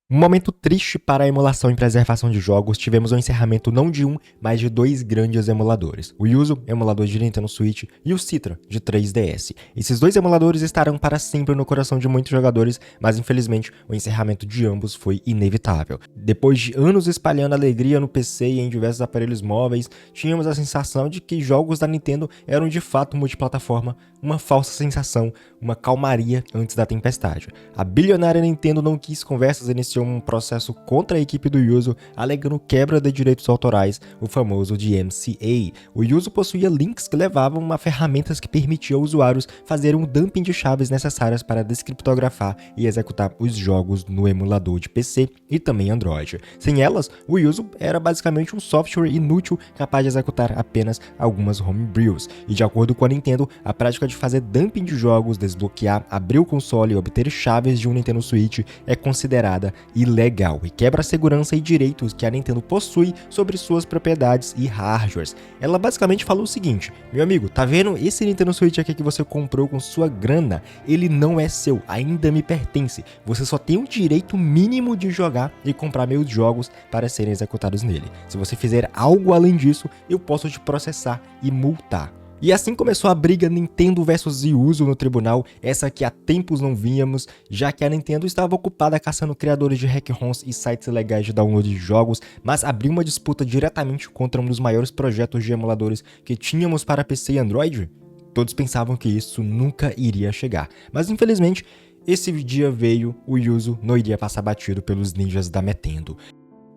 Um momento triste para a emulação e preservação de jogos, tivemos o encerramento não de um, mas de dois grandes emuladores. O Yuzu, emulador de Nintendo Switch, e o Citra, de 3DS. Esses dois emuladores estarão para sempre no coração de muitos jogadores, mas infelizmente o encerramento de ambos foi inevitável. Depois de anos espalhando alegria no PC e em diversos aparelhos móveis, tínhamos a sensação de que jogos da Nintendo eram de fato multiplataforma, uma falsa sensação, uma calmaria antes da tempestade. A bilionária Nintendo não quis conversas e iniciou um processo contra a equipe do Yuzu, alegando quebra de direitos autorais, o famoso DMCA. O Yuzu possuía links que levavam a ferramentas que permitiam usuários fazerem um dumping de chaves necessárias para descriptografar e executar os jogos no emulador de PC e também Android. Sem elas, o Yuzu era basicamente um software inútil capaz de executar apenas algumas homebrews. E de acordo com a Nintendo, a prática de fazer dumping de jogos, desbloquear, abrir o console e obter chaves de um Nintendo Switch é considerada ilegal e quebra a segurança e direitos que a Nintendo possui sobre suas propriedades e hardwares. Ela basicamente falou o seguinte: meu amigo, tá vendo esse Nintendo Switch aqui que você comprou com sua grana? Ele não é seu, ainda me pertence. Você só tem o direito mínimo de jogar e comprar meus jogos para serem executados nele. Se você fizer algo além disso, eu posso te processar e multar. E assim começou a briga Nintendo versus Yuzu no tribunal, essa que há tempos não víamos, já que a Nintendo estava ocupada caçando criadores de hack-ROMs e sites legais de download de jogos, mas abriu uma disputa diretamente contra um dos maiores projetos de emuladores que tínhamos para PC e Android. Todos pensavam que isso nunca iria chegar, mas infelizmente esse dia veio, o Yuzu não iria passar batido pelos ninjas da Nintendo.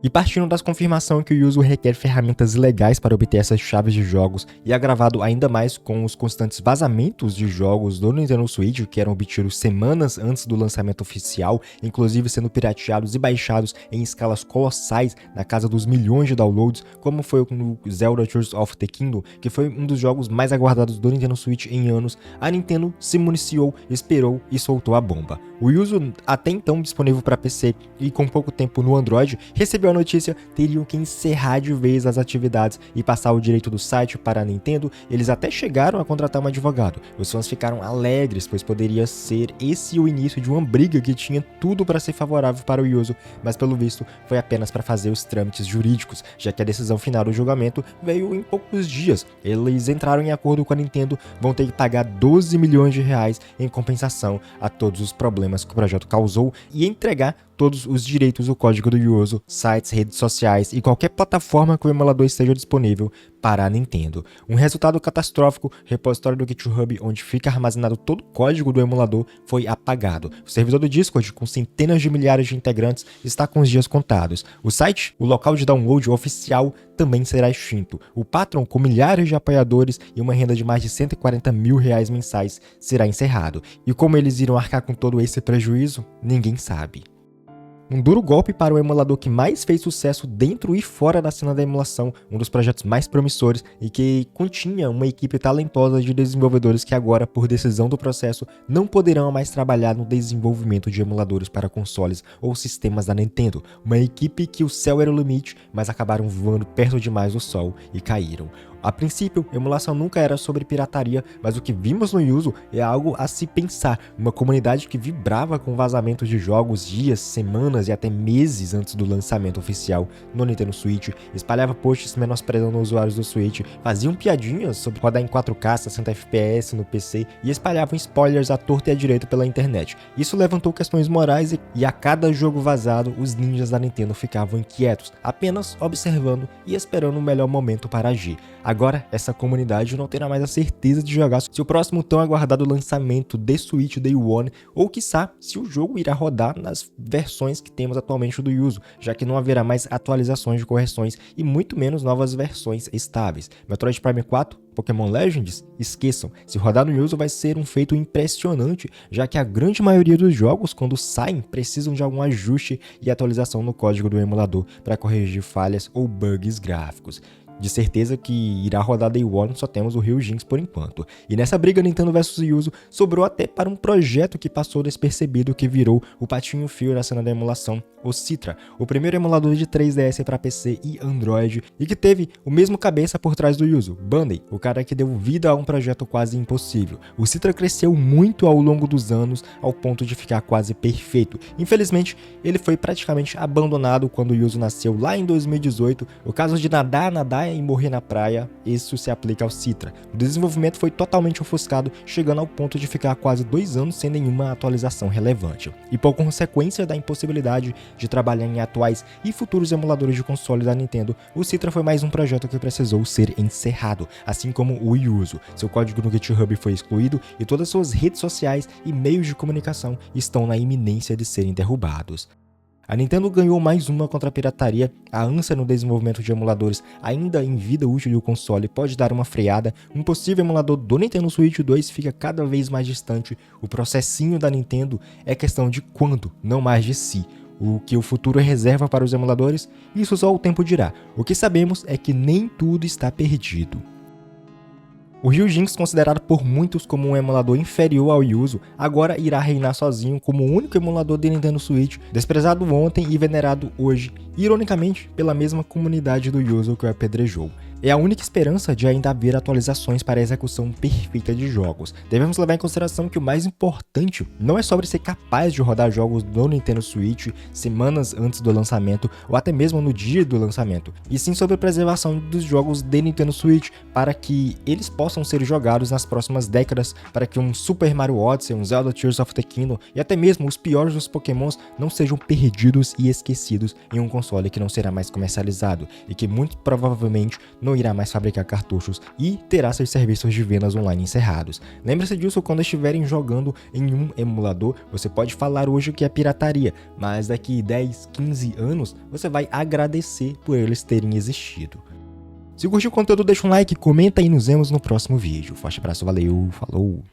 E partindo da confirmação que o Yuzu requer ferramentas legais para obter essas chaves de jogos e agravado ainda mais com os constantes vazamentos de jogos do Nintendo Switch que eram obtidos semanas antes do lançamento oficial, inclusive sendo pirateados e baixados em escalas colossais na casa dos milhões de downloads, como foi no Zelda Tears of the Kingdom, que foi um dos jogos mais aguardados do Nintendo Switch em anos, a Nintendo se municiou, esperou e soltou a bomba. O Yuzu, até então disponível para PC e com pouco tempo no Android, recebeu a notícia, teriam que encerrar de vez as atividades e passar o direito do site para a Nintendo. Eles até chegaram a contratar um advogado. Os fãs ficaram alegres, pois poderia ser esse o início de uma briga que tinha tudo para ser favorável para o Yuzu, mas pelo visto foi apenas para fazer os trâmites jurídicos, já que a decisão final do julgamento veio em poucos dias. Eles entraram em acordo com a Nintendo, vão ter que pagar 12 milhões de reais em compensação a todos os problemas que o projeto causou e entregar todos os direitos do código do Yuzu, sites, redes sociais e qualquer plataforma que o emulador esteja disponível para a Nintendo. Um resultado catastrófico, repositório do GitHub onde fica armazenado todo o código do emulador foi apagado. O servidor do Discord, com centenas de milhares de integrantes, está com os dias contados. O site, o local de download oficial, também será extinto. O Patreon, com milhares de apoiadores e uma renda de mais de 140 mil reais mensais, será encerrado. E como eles irão arcar com todo esse prejuízo, ninguém sabe. Um duro golpe para o emulador que mais fez sucesso dentro e fora da cena da emulação, um dos projetos mais promissores e que continha uma equipe talentosa de desenvolvedores que agora, por decisão do processo, não poderão mais trabalhar no desenvolvimento de emuladores para consoles ou sistemas da Nintendo. Uma equipe que o céu era o limite, mas acabaram voando perto demais do sol e caíram. A princípio, emulação nunca era sobre pirataria, mas o que vimos no Yuzu é algo a se pensar. Uma comunidade que vibrava com vazamentos de jogos dias, semanas e até meses antes do lançamento oficial no Nintendo Switch, espalhava posts menosprezando usuários do Switch, faziam piadinhas sobre rodar em 4K 60 FPS no PC e espalhavam spoilers à torta e à direita pela internet. Isso levantou questões morais e a cada jogo vazado, os ninjas da Nintendo ficavam inquietos, apenas observando e esperando o melhor momento para agir. Agora, essa comunidade não terá mais a certeza de jogar se o próximo tão aguardado lançamento de Switch Day One, ou quiçá se o jogo irá rodar nas versões que temos atualmente do Yuzu, já que não haverá mais atualizações de correções e muito menos novas versões estáveis. Metroid Prime 4, Pokémon Legends? Esqueçam, se rodar no Yuzu vai ser um feito impressionante, já que a grande maioria dos jogos, quando saem, precisam de algum ajuste e atualização no código do emulador para corrigir falhas ou bugs gráficos. de certeza que irá rodar Day One, só temos o Ryujinx por enquanto. E nessa briga Nintendo vs Yuzu, sobrou até para um projeto que passou despercebido, que virou o patinho feio da cena da emulação, o Citra, o primeiro emulador de 3DS para PC e Android, e que teve o mesmo cabeça por trás do Yuzu, Bundy, o cara que deu vida a um projeto quase impossível. O Citra cresceu muito ao longo dos anos, ao ponto de ficar quase perfeito. Infelizmente, ele foi praticamente abandonado quando o Yuzu nasceu lá em 2018. O caso de nadar e morrer na praia, isso se aplica ao Citra. O desenvolvimento foi totalmente ofuscado, chegando ao ponto de ficar quase 2 anos sem nenhuma atualização relevante. E por consequência da impossibilidade de trabalhar em atuais e futuros emuladores de console da Nintendo, o Citra foi mais um projeto que precisou ser encerrado, assim como o Yuzu. Seu código no GitHub foi excluído e todas suas redes sociais e meios de comunicação estão na iminência de serem derrubados. A Nintendo ganhou mais uma contra a pirataria. A ânsia no desenvolvimento de emuladores ainda em vida útil do console pode dar uma freada. Um possível emulador do Nintendo Switch 2 fica cada vez mais distante. O processinho da Nintendo é questão de quando, não mais de si. O que o futuro reserva para os emuladores, isso só o tempo dirá. O que sabemos é que nem tudo está perdido. O Ryujinx, considerado por muitos como um emulador inferior ao Yuzu, agora irá reinar sozinho como o único emulador de Nintendo Switch, desprezado ontem e venerado hoje, ironicamente pela mesma comunidade do Yuzu que o apedrejou. É a única esperança de ainda haver atualizações para a execução perfeita de jogos. Devemos levar em consideração que o mais importante não é sobre ser capaz de rodar jogos do Nintendo Switch semanas antes do lançamento ou até mesmo no dia do lançamento, e sim sobre a preservação dos jogos de Nintendo Switch para que eles possam ser jogados nas próximas décadas, para que um Super Mario Odyssey, um Zelda Tears of the Kingdom e até mesmo os piores dos Pokémons não sejam perdidos e esquecidos em um console que não será mais comercializado e que muito provavelmente não irá mais fabricar cartuchos e terá seus serviços de vendas online encerrados. Lembre-se disso quando estiverem jogando em um emulador. Você pode falar hoje que é pirataria, mas daqui 10, 15 anos você vai agradecer por eles terem existido. Se curtiu o conteúdo, deixa um like, comenta e nos vemos no próximo vídeo. Forte abraço, valeu, falou!